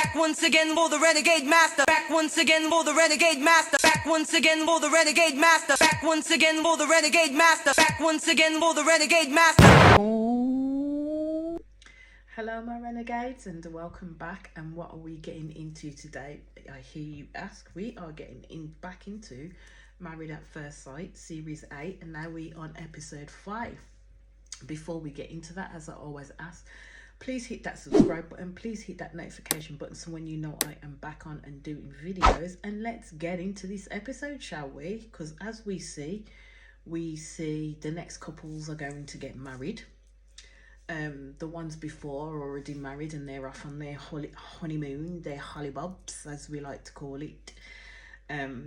Back once again for the renegade master. Back once again for the renegade master. Back once again for the renegade master. Back once again for the renegade master. Back once again for the renegade master. Hello my renegades and welcome back. And what are we getting into today? I hear you ask. We are getting back into Married at First Sight series 8 and now we on episode 5. Before we get into that, as I always ask, please hit that subscribe button, please hit that notification button so when you know I am back on and doing videos. And let's get into this episode, shall we? Because as we see the next couples are going to get married. The ones before are already married and they're off on their honeymoon, their hollybobs as we like to call it.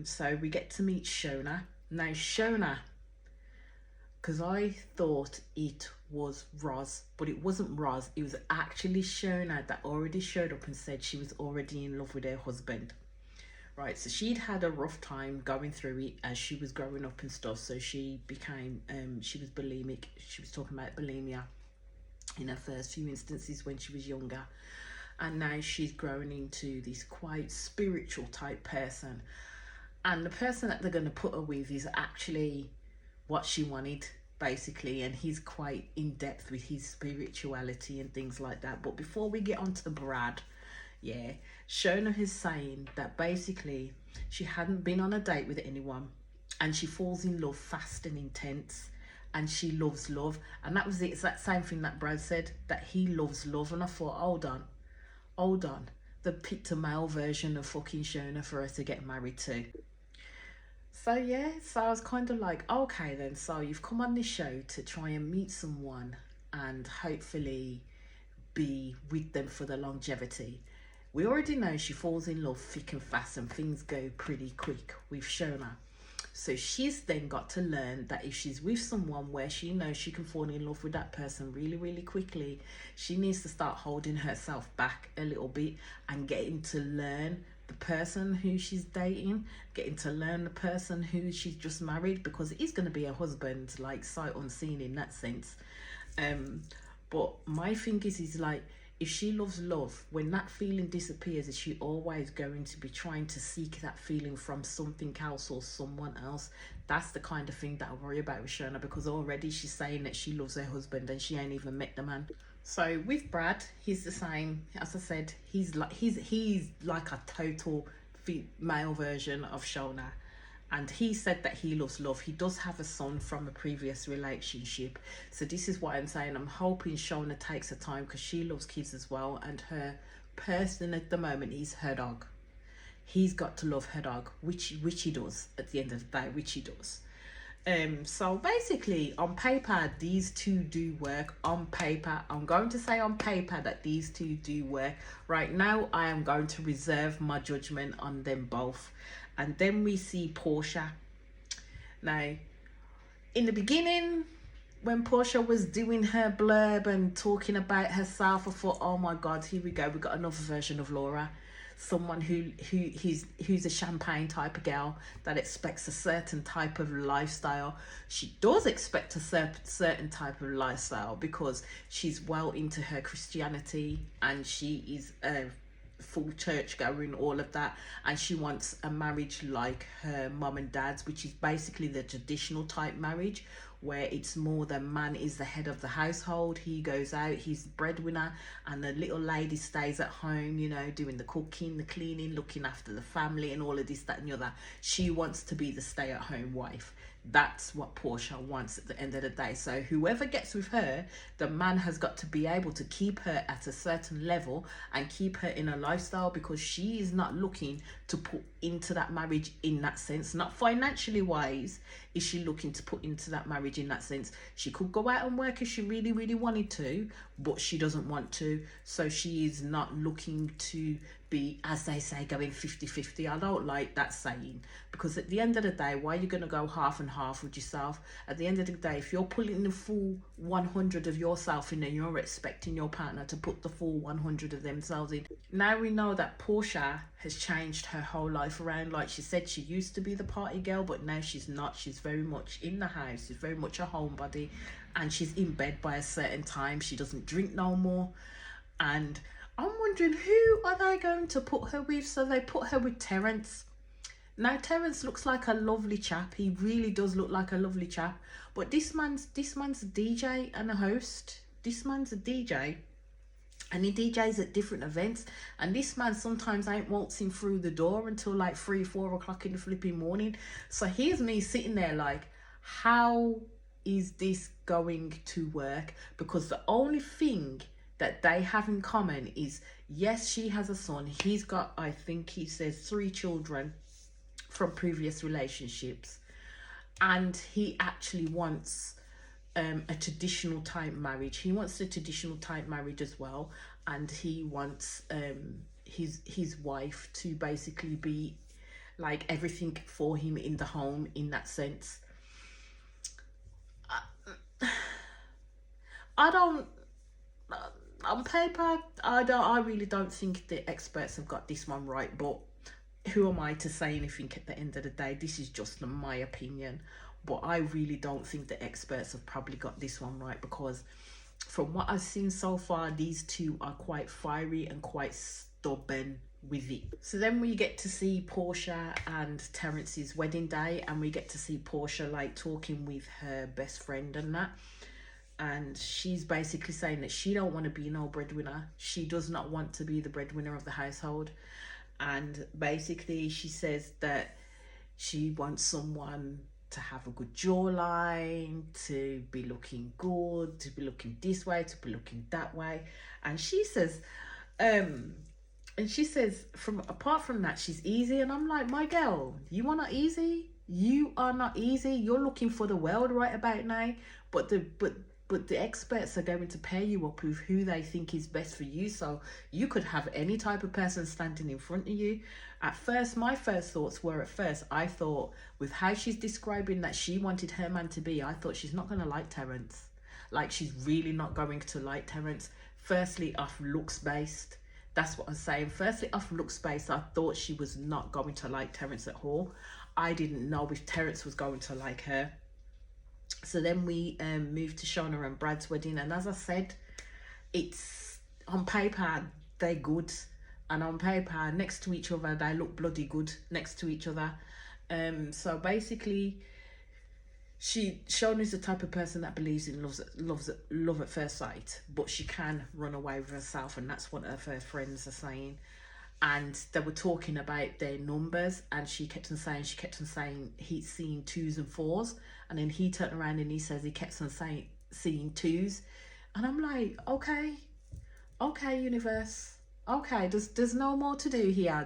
So we get to meet Shona. Now Shona, because I thought it was Roz, but it wasn't Roz. It was actually Shona that already showed up and said she was already in love with her husband. Right, so she'd had a rough time going through it as she was growing up and stuff. So she became, she was bulimic. She was talking about bulimia in her first few instances when she was younger. And now she's grown into this quite spiritual type person. And the person that they're going to put her with is actually what she wanted, basically. And he's quite in depth with his spirituality and things like that. But before we get on to Brad, Shona is saying that basically she hadn't been on a date with anyone and she falls in love fast and intense. And she loves love. And that was it. It's that same thing that Brad said, that he loves love. And I thought, hold on. They picked a male version of fucking Shona for her to get married to. So I was kind of like, okay then, so you've come on this show to try and meet someone and hopefully be with them for the longevity. We already know she falls in love thick and fast and things go pretty quick with Shona. So she's then got to learn that if she's with someone where she knows she can fall in love with that person really, really quickly, she needs to start holding herself back a little bit and getting to learn the person who she's dating, getting to learn the person who she's just married, because it is going to be her husband, like sight unseen in that sense. But my thing is like, if she loves love, when that feeling disappears, is she always going to be trying to seek that feeling from something else or someone else? That's the kind of thing that I worry about with Shona, because already she's saying that she loves her husband and she ain't even met the man. So with Brad, he's the same. As I said, he's like a total male version of Shona. And he said that he loves love. He does have a son from a previous relationship. So this is what I'm saying. I'm hoping Shona takes her time because she loves kids as well. And her person at the moment is her dog. He's got to love her dog, which he does at the end of the day, which he does. So basically, on paper, these two do work. On paper, I'm going to say on paper that these two do work. Right now, I am going to reserve my judgment on them both. And then we see Portia. Now, in the beginning, when Portia was doing her blurb and talking about herself, I thought, oh my God, here we go. We got another version of Laura. Someone who's a champagne type of girl that expects a certain type of lifestyle. She does expect a certain type of lifestyle because she's well into her Christianity and she is a full church going, all of that, and she wants a marriage like her mum and dad's, which is basically the traditional type marriage where it's more the man is the head of the household, he goes out, he's the breadwinner, and the little lady stays at home, you know, doing the cooking, the cleaning, looking after the family and all of this, that and the other. She wants to be the stay-at-home wife. That's what Portia wants at the end of the day. So whoever gets with her, the man has got to be able to keep her at a certain level and keep her in a lifestyle, because she is not looking to put into that marriage in that sense. Not financially wise is she looking to put into that marriage in that sense. She could go out and work if she really, really wanted to, but she doesn't want to. So she is not looking to be, as they say, going 50-50. I don't like that saying, because at the end of the day, why are you going to go half and half with yourself? At the end of the day, if you're putting the full 100 of yourself in and you're expecting your partner to put the full 100 of themselves in. Now we know that Portia has changed her whole life around. Like she said, she used to be the party girl, but now she's not. She's very much in the house. She's very much a homebody, and she's in bed by a certain time. She doesn't drink no more. And I'm wondering, who are they going to put her with? So they put her with Terence. Now Terence looks like a lovely chap. He really does look like a lovely chap. But this man's a DJ and a host. This man's a DJ. And he DJs at different events. And this man sometimes ain't waltzing through the door until like 3-4 o'clock in the flipping morning. So here's me sitting there like, how is this going to work? Because the only thing that they have in common is, yes, she has a son. He's got, I think he says, 3 children from previous relationships. And he actually wants a traditional type marriage. He wants a traditional type marriage as well. And he wants his wife to basically be like everything for him in the home, in that sense. I don't, on paper, I really don't think the experts have got this one right, but who am I to say anything at the end of the day? This is just my opinion, but I really don't think the experts have probably got this one right, because from what I've seen so far, these two are quite fiery and quite stubborn with it. So then we get to see Portia and Terence's wedding day, and we get to see Portia like talking with her best friend and that. And she's basically saying that she don't want to be no breadwinner. She does not want to be the breadwinner of the household. And basically she says that she wants someone to have a good jawline, to be looking good, to be looking this way, to be looking that way. And she says, from apart from that, she's easy. And I'm like, my girl, you are not easy. You are not easy. You're looking for the world right about now. But the experts are going to pair you up with who they think is best for you. So you could have any type of person standing in front of you. At first, my first thoughts were, I thought with how she's describing that she wanted her man to be, I thought she's not going to like Terence. Like, she's really not going to like Terence. Firstly, off looks based. That's what I'm saying. Firstly, off looks based, I thought she was not going to like Terence at all. I didn't know if Terence was going to like her. So then we moved to Shona and Brad's wedding, and as I said, it's on paper they're good, and on paper next to each other they look bloody good next to each other. So basically, Shona's the type of person that believes in love at first sight, but she can run away with herself, and that's what her friends are saying. And they were talking about their numbers, and she kept on saying he's seeing 2s and 4s, and then he turned around and he says he kept on saying seeing 2s, and I'm like, okay, universe, okay, there's no more to do here.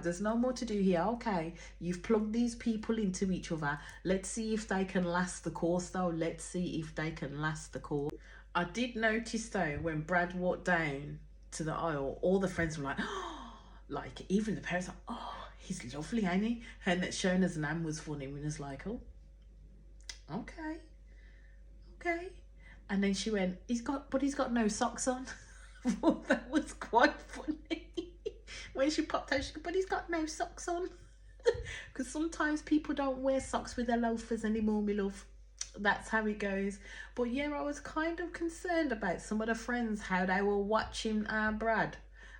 Okay, you've plugged these people into each other. Let's see if they can last the course, though. I did notice though, when Brad walked down to the aisle, all the friends were like, oh, like even the parents, like, oh, he's lovely, ain't he? And that Shona's nan was funny and was like, oh, okay. And then she went, he's got no socks on. Well, that was quite funny. When she popped out, she said, but he's got no socks on. Because sometimes people don't wear socks with their loafers anymore, my love. That's how it goes. But yeah, I was kind of concerned about some of the friends, how they were watching Brad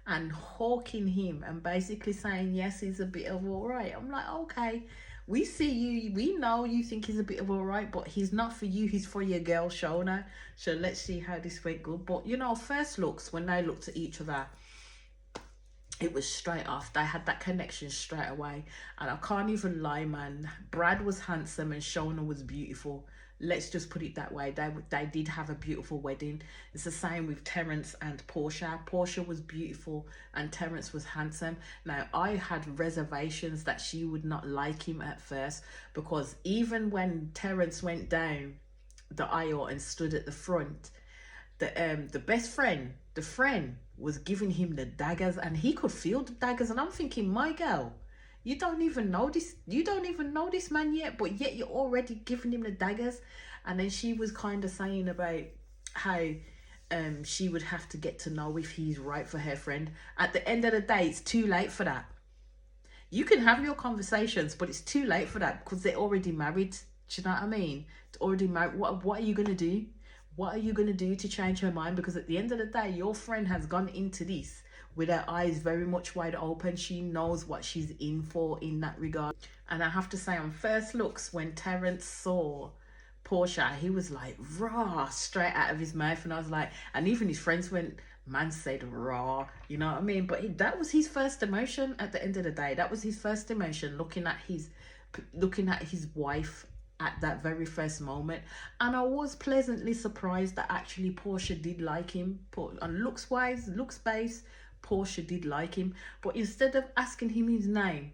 and hawking him and basically saying, yes, he's a bit of all right. I'm like, okay, we see you, we know you think he's a bit of all right, but he's not for you, he's for your girl Shona. So let's see how this went good. But you know, first looks, when they looked at each other, it was straight off. They had that connection straight away. And I can't even lie, man, Brad was handsome and Shona was beautiful. Let's just put it that way. They did have a beautiful wedding. It's the same with Terence and Portia. Portia was beautiful and Terence was handsome. Now, I had reservations that she would not like him at first, because even when Terence went down the aisle and stood at the front, the best friend, the friend, was giving him the daggers, and he could feel the daggers. And I'm thinking, my girl, you don't even know this man yet, but yet you're already giving him the daggers. And then she was kind of saying about how she would have to get to know if he's right for her friend. At the end of the day, it's too late for that. You can have your conversations, but it's too late for that, because they're already married. Do you know what I mean? It's already married. What are you going to do? What are you going to do to change her mind? Because at the end of the day, your friend has gone into this with her eyes very much wide open. She knows what she's in for in that regard. And I have to say, on first looks, when Terrence saw Portia, he was like, raw, straight out of his mouth. And I was like, and even his friends went, man said raw, you know what I mean? But that was his first emotion at the end of the day. That was his first emotion, looking at his wife at that very first moment. And I was pleasantly surprised that actually Portia did like him. And looks based, Portia did like him. But instead of asking him his name,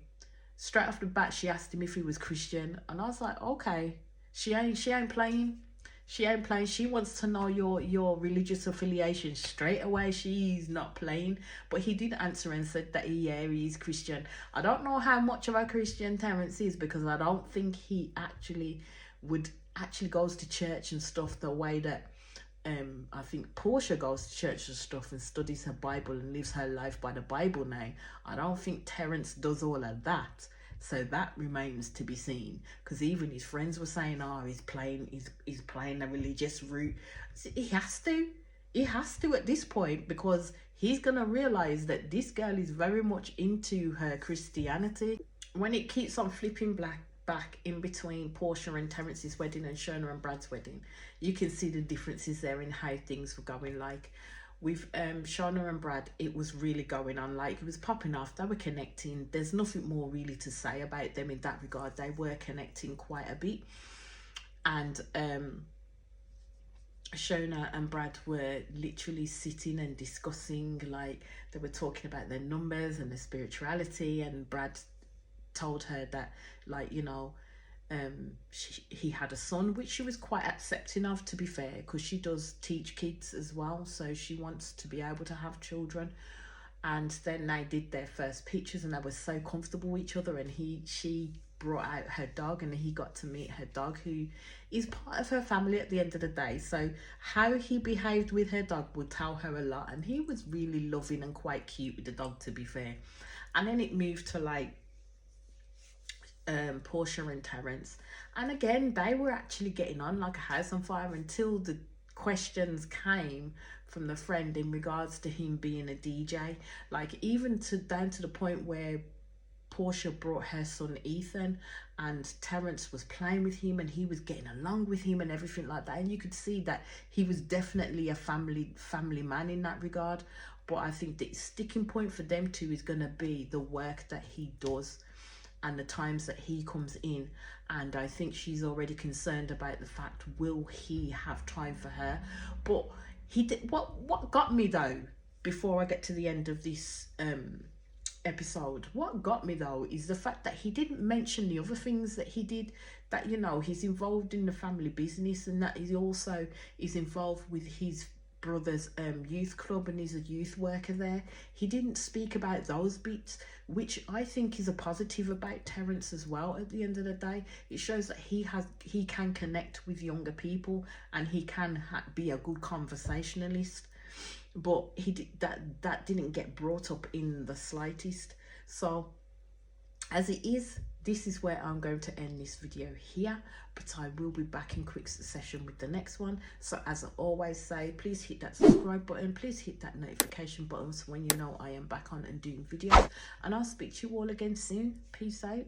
straight off the bat, she asked him if he was Christian. And I was like, okay, she ain't playing. She ain't playing. She wants to know your religious affiliation straight away. She's not playing. But he did answer and said that he's Christian. I don't know how much of a Christian Terrence is, because I don't think he actually goes to church and stuff the way that I think Portia goes to church and stuff and studies her Bible and lives her life by the Bible now. I don't think Terrence does all of that. So that remains to be seen, because even his friends were saying, oh, he's playing a religious route. He has to at this point, because he's gonna realize that this girl is very much into her Christianity. When it keeps on flipping back in between Portia and Terrence's wedding and Shona and Brad's wedding, you can see the differences there in how things were going. Like with Shona and Brad, it was really going on, like it was popping off, they were connecting. There's nothing more really to say about them in that regard. They were connecting quite a bit. And Shona and Brad were literally sitting and discussing, like they were talking about their numbers and their spirituality, and Brad told her that, like, you know, he had a son, which she was quite accepting of, to be fair, because she does teach kids as well, so she wants to be able to have children. And then they did their first pictures and they were so comfortable with each other, and she brought out her dog and he got to meet her dog, who is part of her family at the end of the day. So how he behaved with her dog would tell her a lot, and he was really loving and quite cute with the dog, to be fair. And then it moved to like Portia and Terrence, and again they were actually getting on like a house on fire, until the questions came from the friend in regards to him being a DJ, like even down to the point where Portia brought her son Ethan, and Terrence was playing with him and he was getting along with him and everything like that, and you could see that he was definitely a family man in that regard. But I think the sticking point for them two is going to be the work that he does and the times that he comes in. And I think she's already concerned about the fact, will he have time for her? But he did. What got me though, before I get to the end of this episode, what got me though is the fact that he didn't mention the other things that he did, that, you know, he's involved in the family business, and that he also is involved with his brother's youth club, and he's a youth worker there. He didn't speak about those bits, which I think is a positive about Terrence as well. At the end of the day, it shows that he can connect with younger people, and he can be a good conversationalist. But that didn't get brought up in the slightest. So as it is, this is where I'm going to end this video here, but I will be back in quick succession with the next one. So as I always say, please hit that subscribe button, please hit that notification button, so when you know I am back on and doing videos. And I'll speak to you all again soon. Peace out.